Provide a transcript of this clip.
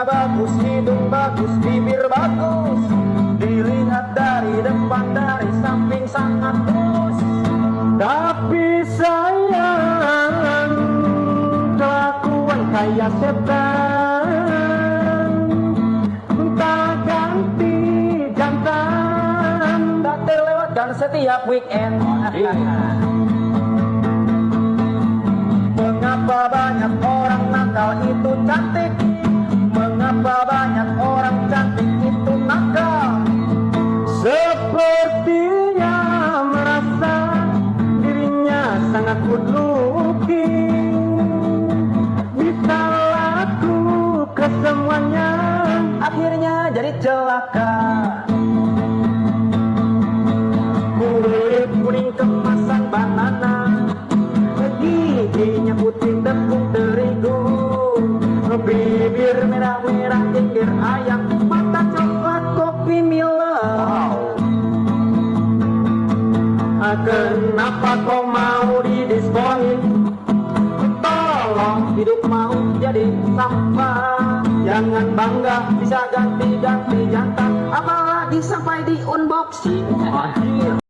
bagus, hidung bagus, bibir bagus, dilihat dari depan, dari samping sangat tulus. Tapi sayang, kelakuan kayak setan, tak ganti jantan, tak terlewatkan setiap weekend. Mengapa banyak orang nakal itu cantik? Mengapa banyak orang cantik itu nakal? Sepertinya merasa dirinya sangat good looking, bisa laku ke semuanya, akhirnya jadi celaka. Kulit kuning kemasan banana, giginya putih tepung terigu, bibir merah-merah pinggir ayam, mata coklat kopi Miller. Kenapa kau mau didiskonin? Tolong, hidup mau jadi sampah. Jangan bangga bisa ganti-ganti jantan, apalagi sampai di unboxing.